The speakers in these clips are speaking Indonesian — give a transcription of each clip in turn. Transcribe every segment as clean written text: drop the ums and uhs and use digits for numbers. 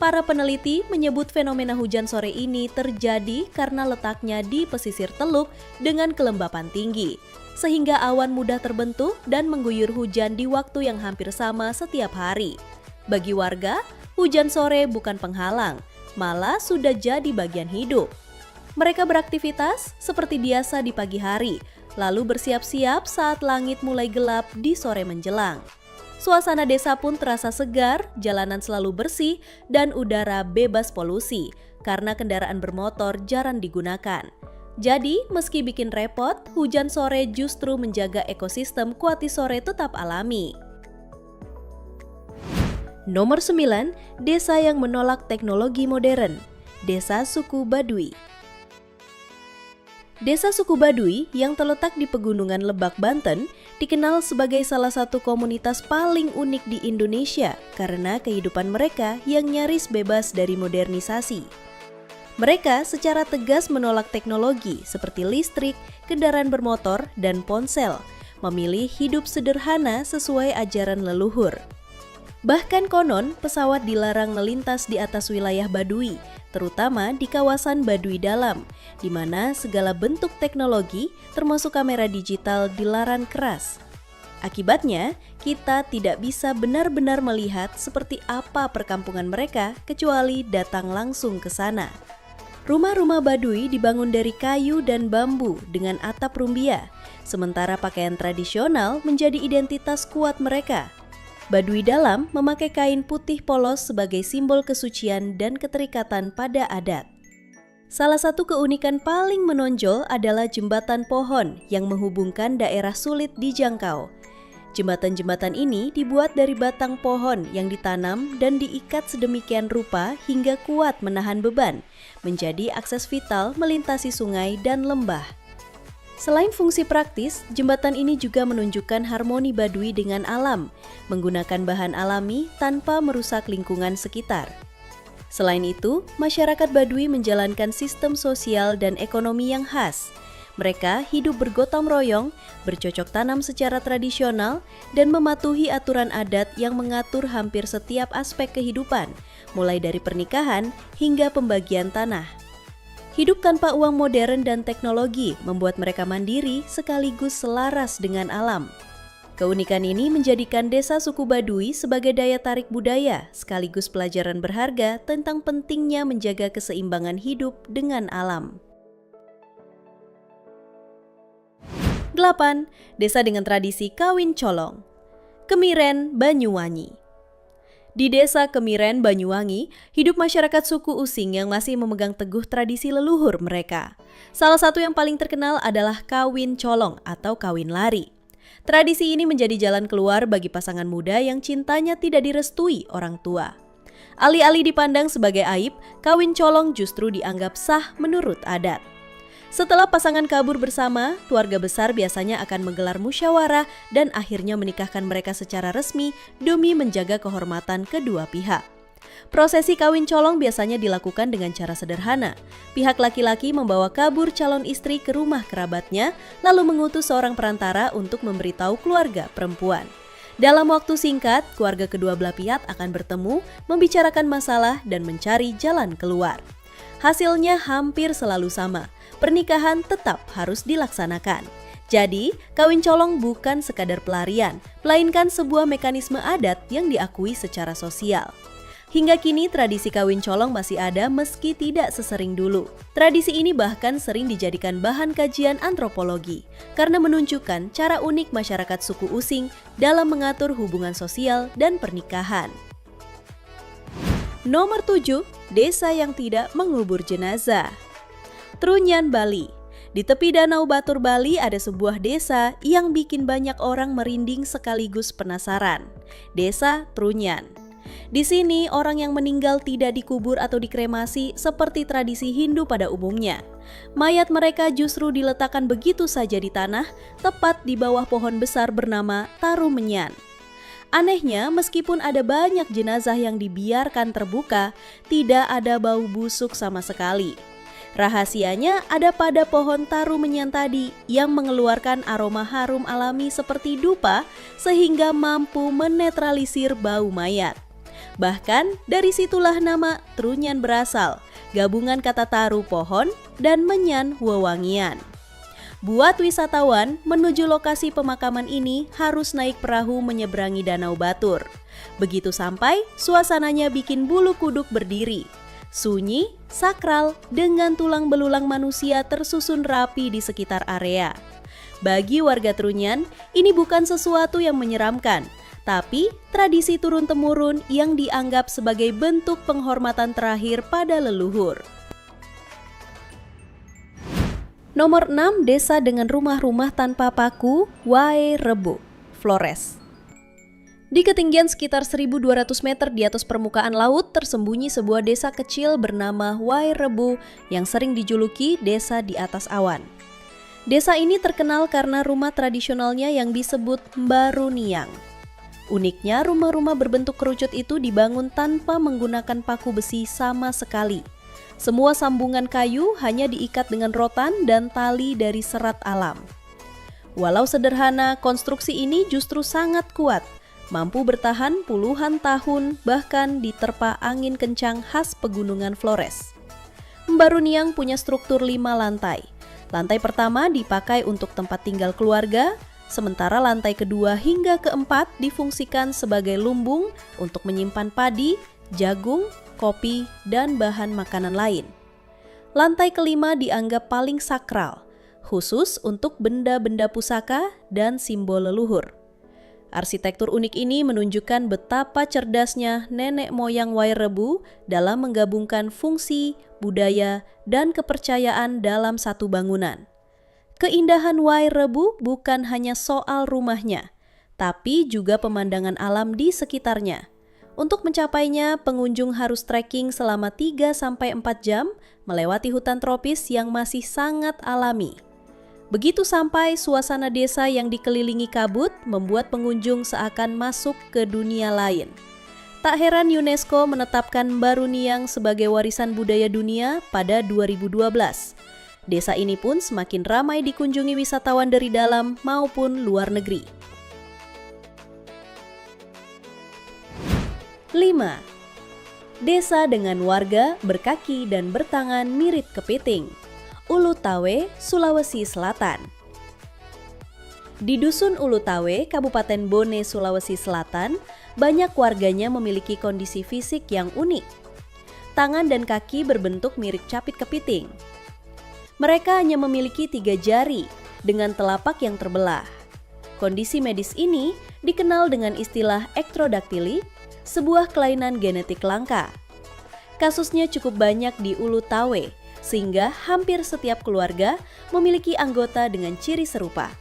Para peneliti menyebut fenomena hujan sore ini terjadi karena letaknya di pesisir teluk dengan kelembapan tinggi, sehingga awan mudah terbentuk dan mengguyur hujan di waktu yang hampir sama setiap hari. Bagi warga, hujan sore bukan penghalang, malah sudah jadi bagian hidup. Mereka beraktivitas seperti biasa di pagi hari, lalu bersiap-siap saat langit mulai gelap di sore menjelang. Suasana desa pun terasa segar, jalanan selalu bersih, dan udara bebas polusi karena kendaraan bermotor jarang digunakan. Jadi, meski bikin repot, hujan sore justru menjaga ekosistem Kuati Sore tetap alami. Nomor 9, desa yang menolak teknologi modern. Desa Suku Baduy. Desa Suku Baduy yang terletak di Pegunungan Lebak, Banten, dikenal sebagai salah satu komunitas paling unik di Indonesia karena kehidupan mereka yang nyaris bebas dari modernisasi. Mereka secara tegas menolak teknologi seperti listrik, kendaraan bermotor, dan ponsel, memilih hidup sederhana sesuai ajaran leluhur. Bahkan konon, pesawat dilarang melintas di atas wilayah Baduy, terutama di kawasan Baduy Dalam, di mana segala bentuk teknologi, termasuk kamera digital, dilarang keras. Akibatnya, kita tidak bisa benar-benar melihat seperti apa perkampungan mereka kecuali datang langsung ke sana. Rumah-rumah Baduy dibangun dari kayu dan bambu dengan atap rumbia, sementara pakaian tradisional menjadi identitas kuat mereka. Baduy Dalam memakai kain putih polos sebagai simbol kesucian dan keterikatan pada adat. Salah satu keunikan paling menonjol adalah jembatan pohon yang menghubungkan daerah sulit dijangkau. Jembatan-jembatan ini dibuat dari batang pohon yang ditanam dan diikat sedemikian rupa hingga kuat menahan beban, menjadi akses vital melintasi sungai dan lembah. Selain fungsi praktis, jembatan ini juga menunjukkan harmoni Baduy dengan alam, menggunakan bahan alami tanpa merusak lingkungan sekitar. Selain itu, masyarakat Baduy menjalankan sistem sosial dan ekonomi yang khas. Mereka hidup bergotong royong, bercocok tanam secara tradisional, dan mematuhi aturan adat yang mengatur hampir setiap aspek kehidupan, mulai dari pernikahan hingga pembagian tanah. Hidup tanpa uang modern dan teknologi membuat mereka mandiri sekaligus selaras dengan alam. Keunikan ini menjadikan desa Suku Baduy sebagai daya tarik budaya sekaligus pelajaran berharga tentang pentingnya menjaga keseimbangan hidup dengan alam. 8. Desa dengan tradisi kawin colong. Kemiren, Banyuwangi. Di desa Kemiren, Banyuwangi, hidup masyarakat suku Using yang masih memegang teguh tradisi leluhur mereka. Salah satu yang paling terkenal adalah kawin colong atau kawin lari. Tradisi ini menjadi jalan keluar bagi pasangan muda yang cintanya tidak direstui orang tua. Alih-alih dipandang sebagai aib, kawin colong justru dianggap sah menurut adat. Setelah pasangan kabur bersama, keluarga besar biasanya akan menggelar musyawarah dan akhirnya menikahkan mereka secara resmi demi menjaga kehormatan kedua pihak. Prosesi kawin colong biasanya dilakukan dengan cara sederhana. Pihak laki-laki membawa kabur calon istri ke rumah kerabatnya, lalu mengutus seorang perantara untuk memberitahu keluarga perempuan. Dalam waktu singkat, keluarga kedua belah pihak akan bertemu, membicarakan masalah, dan mencari jalan keluar. Hasilnya hampir selalu sama. Pernikahan tetap harus dilaksanakan. Jadi, kawin colong bukan sekadar pelarian, melainkan sebuah mekanisme adat yang diakui secara sosial. Hingga kini tradisi kawin colong masih ada meski tidak sesering dulu. Tradisi ini bahkan sering dijadikan bahan kajian antropologi karena menunjukkan cara unik masyarakat suku Using dalam mengatur hubungan sosial dan pernikahan. Nomor 7, desa yang tidak mengubur jenazah. Trunyan, Bali. Di tepi Danau Batur, Bali ada sebuah desa yang bikin banyak orang merinding sekaligus penasaran. Desa Trunyan. Di sini orang yang meninggal tidak dikubur atau dikremasi seperti tradisi Hindu pada umumnya. Mayat mereka justru diletakkan begitu saja di tanah, tepat di bawah pohon besar bernama Tarumenyan. Anehnya, meskipun ada banyak jenazah yang dibiarkan terbuka, tidak ada bau busuk sama sekali. Rahasianya ada pada pohon Tarumenyan tadi yang mengeluarkan aroma harum alami seperti dupa sehingga mampu menetralisir bau mayat. Bahkan dari situlah nama Trunyan berasal, gabungan kata taru pohon dan menyan wewangian. Buat wisatawan, menuju lokasi pemakaman ini harus naik perahu menyeberangi Danau Batur. Begitu sampai, suasananya bikin bulu kuduk berdiri. Sunyi, sakral, dengan tulang belulang manusia tersusun rapi di sekitar area. Bagi warga Trunyan, ini bukan sesuatu yang menyeramkan, tapi tradisi turun-temurun yang dianggap sebagai bentuk penghormatan terakhir pada leluhur. Nomor 6, desa dengan rumah-rumah tanpa paku, Wae Rebu, Flores. Di ketinggian sekitar 1.200 meter di atas permukaan laut tersembunyi sebuah desa kecil bernama Wae Rebu yang sering dijuluki desa di atas awan. Desa ini terkenal karena rumah tradisionalnya yang disebut Mbaruniang. Uniknya, rumah-rumah berbentuk kerucut itu dibangun tanpa menggunakan paku besi sama sekali. Semua sambungan kayu hanya diikat dengan rotan dan tali dari serat alam. Walau sederhana, konstruksi ini justru sangat kuat, mampu bertahan puluhan tahun bahkan diterpa angin kencang khas pegunungan Flores. Mbaruniang punya struktur 5 lantai. Lantai pertama dipakai untuk tempat tinggal keluarga, sementara lantai kedua hingga keempat difungsikan sebagai lumbung untuk menyimpan padi, jagung, kopi, dan bahan makanan lain. Lantai kelima dianggap paling sakral, khusus untuk benda-benda pusaka dan simbol leluhur. Arsitektur unik ini menunjukkan betapa cerdasnya nenek moyang Wae Rebu dalam menggabungkan fungsi, budaya, dan kepercayaan dalam satu bangunan. Keindahan Wae Rebu bukan hanya soal rumahnya, tapi juga pemandangan alam di sekitarnya. Untuk mencapainya, pengunjung harus trekking selama 3-4 jam melewati hutan tropis yang masih sangat alami. Begitu sampai, suasana desa yang dikelilingi kabut membuat pengunjung seakan masuk ke dunia lain. Tak heran UNESCO menetapkan Mbaruniang sebagai warisan budaya dunia pada 2012. Desa ini pun semakin ramai dikunjungi wisatawan dari dalam maupun luar negeri. 5. Desa dengan warga berkaki dan bertangan mirip kepiting, Ulu Tawe, Sulawesi Selatan. Di Dusun Ulu Tawe, Kabupaten Bone, Sulawesi Selatan, banyak warganya memiliki kondisi fisik yang unik. Tangan dan kaki berbentuk mirip capit kepiting. Mereka hanya memiliki 3 jari dengan telapak yang terbelah. Kondisi medis ini dikenal dengan istilah ektrodaktili, sebuah kelainan genetik langka. Kasusnya cukup banyak di Ulu Tawe, sehingga hampir setiap keluarga memiliki anggota dengan ciri serupa.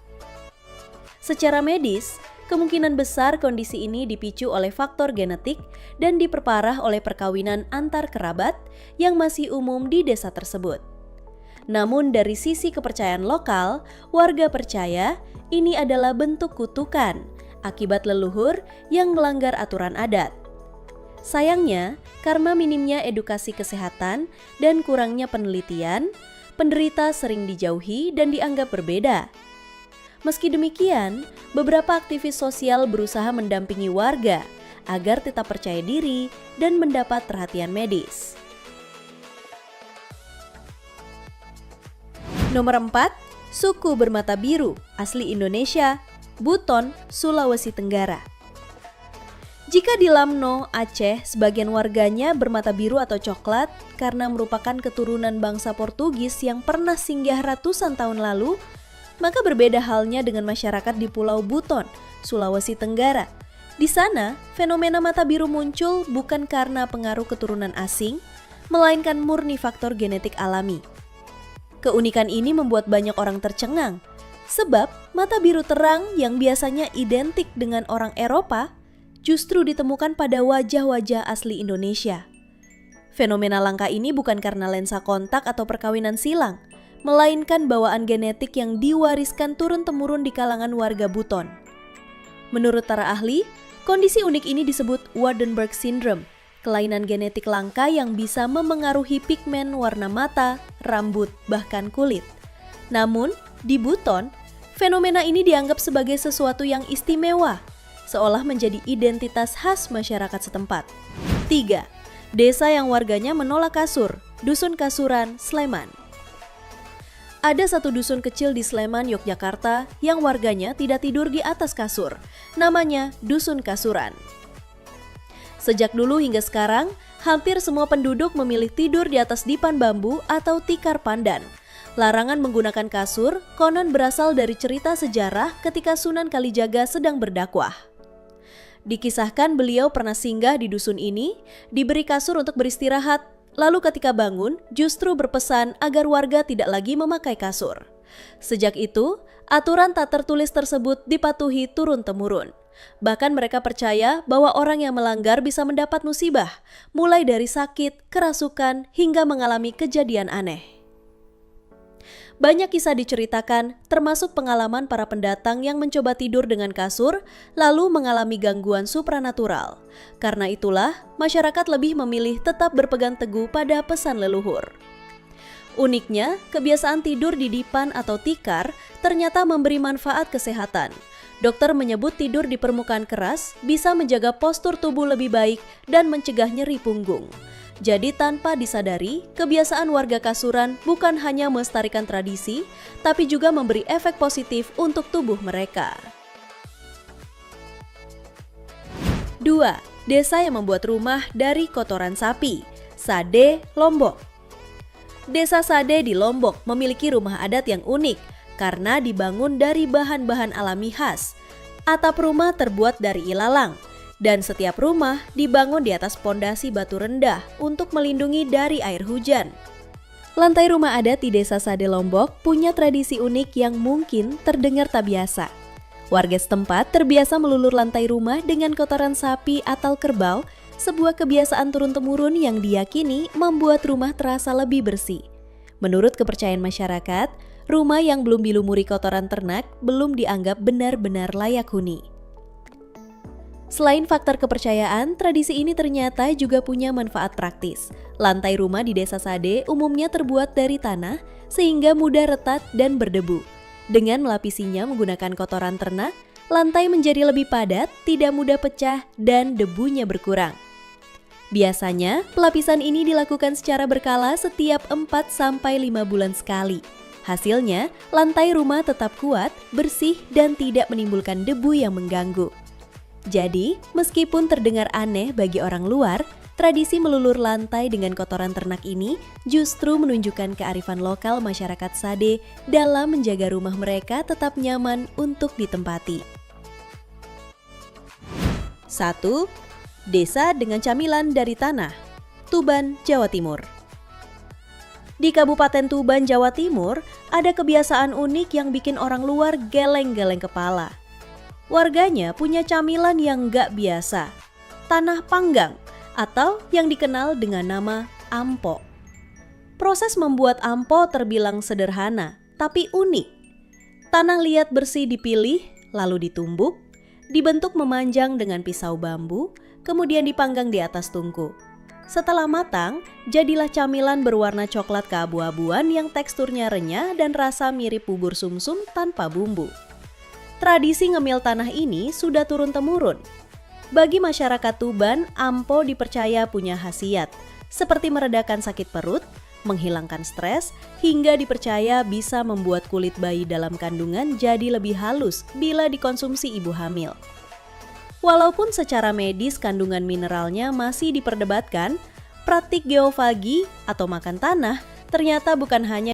Secara medis, kemungkinan besar kondisi ini dipicu oleh faktor genetik dan diperparah oleh perkawinan antar kerabat yang masih umum di desa tersebut. Namun dari sisi kepercayaan lokal, warga percaya ini adalah bentuk kutukan akibat leluhur yang melanggar aturan adat. Sayangnya, karena minimnya edukasi kesehatan dan kurangnya penelitian, penderita sering dijauhi dan dianggap berbeda. Meski demikian, beberapa aktivis sosial berusaha mendampingi warga agar tetap percaya diri dan mendapat perhatian medis. Nomor 4, suku bermata biru asli Indonesia, Buton, Sulawesi Tenggara. Jika di Lamno, Aceh, sebagian warganya bermata biru atau coklat karena merupakan keturunan bangsa Portugis yang pernah singgah ratusan tahun lalu, maka berbeda halnya dengan masyarakat di Pulau Buton, Sulawesi Tenggara. Di sana, fenomena mata biru muncul bukan karena pengaruh keturunan asing, melainkan murni faktor genetik alami. Keunikan ini membuat banyak orang tercengang, sebab mata biru terang yang biasanya identik dengan orang Eropa justru ditemukan pada wajah-wajah asli Indonesia. Fenomena langka ini bukan karena lensa kontak atau perkawinan silang, melainkan bawaan genetik yang diwariskan turun-temurun di kalangan warga Buton. Menurut para ahli, kondisi unik ini disebut Waardenburg Syndrome, kelainan genetik langka yang bisa memengaruhi pigmen warna mata, rambut, bahkan kulit. Namun, di Buton, fenomena ini dianggap sebagai sesuatu yang istimewa, seolah menjadi identitas khas masyarakat setempat. 3. Desa yang warganya menolak kasur, Dusun Kasuran, Sleman. Ada satu dusun kecil di Sleman, Yogyakarta yang warganya tidak tidur di atas kasur. Namanya Dusun Kasuran. Sejak dulu hingga sekarang, hampir semua penduduk memilih tidur di atas dipan bambu atau tikar pandan. Larangan menggunakan kasur konon berasal dari cerita sejarah ketika Sunan Kalijaga sedang berdakwah. Dikisahkan beliau pernah singgah di dusun ini, diberi kasur untuk beristirahat, lalu ketika bangun justru berpesan agar warga tidak lagi memakai kasur. Sejak itu, aturan tak tertulis tersebut dipatuhi turun-temurun. Bahkan mereka percaya bahwa orang yang melanggar bisa mendapat musibah, mulai dari sakit, kerasukan, hingga mengalami kejadian aneh. Banyak kisah diceritakan, termasuk pengalaman para pendatang yang mencoba tidur dengan kasur, lalu mengalami gangguan supranatural. Karena itulah, masyarakat lebih memilih tetap berpegang teguh pada pesan leluhur. Uniknya, kebiasaan tidur di dipan atau tikar ternyata memberi manfaat kesehatan. Dokter menyebut tidur di permukaan keras bisa menjaga postur tubuh lebih baik dan mencegah nyeri punggung. Jadi tanpa disadari, kebiasaan warga Kasuran bukan hanya melestarikan tradisi, tapi juga memberi efek positif untuk tubuh mereka. 2. Desa yang membuat rumah dari kotoran sapi, Sade, Lombok. Desa Sade di Lombok memiliki rumah adat yang unik karena dibangun dari bahan-bahan alami khas. Atap rumah terbuat dari ilalang. Dan setiap rumah dibangun di atas pondasi batu rendah untuk melindungi dari air hujan. Lantai rumah adat di Desa Sade Lombok punya tradisi unik yang mungkin terdengar tak biasa. Warga setempat terbiasa melulur lantai rumah dengan kotoran sapi atau kerbau, sebuah kebiasaan turun-temurun yang diyakini membuat rumah terasa lebih bersih. Menurut kepercayaan masyarakat, rumah yang belum dilumuri kotoran ternak belum dianggap benar-benar layak huni. Selain faktor kepercayaan, tradisi ini ternyata juga punya manfaat praktis. Lantai rumah di Desa Sade umumnya terbuat dari tanah sehingga mudah retak dan berdebu. Dengan melapisinya menggunakan kotoran ternak, lantai menjadi lebih padat, tidak mudah pecah, dan debunya berkurang. Biasanya, pelapisan ini dilakukan secara berkala setiap 4-5 bulan sekali. Hasilnya, lantai rumah tetap kuat, bersih, dan tidak menimbulkan debu yang mengganggu. Jadi, meskipun terdengar aneh bagi orang luar, tradisi melulur lantai dengan kotoran ternak ini justru menunjukkan kearifan lokal masyarakat Sade dalam menjaga rumah mereka tetap nyaman untuk ditempati. 1. Desa dengan camilan dari tanah, Tuban, Jawa Timur. Di Kabupaten Tuban, Jawa Timur, ada kebiasaan unik yang bikin orang luar geleng-geleng kepala. Warganya punya camilan yang gak biasa, tanah panggang atau yang dikenal dengan nama ampo. Proses membuat ampo terbilang sederhana, tapi unik. Tanah liat bersih dipilih, lalu ditumbuk, dibentuk memanjang dengan pisau bambu, kemudian dipanggang di atas tungku. Setelah matang, jadilah camilan berwarna coklat keabu-abuan yang teksturnya renyah dan rasa mirip bubur sumsum tanpa bumbu. Tradisi ngemil tanah ini sudah turun-temurun. Bagi masyarakat Tuban, ampo dipercaya punya khasiat, seperti meredakan sakit perut, menghilangkan stres, hingga dipercaya bisa membuat kulit bayi dalam kandungan jadi lebih halus bila dikonsumsi ibu hamil. Walaupun secara medis kandungan mineralnya masih diperdebatkan, praktik geofagi atau makan tanah ternyata bukan hanya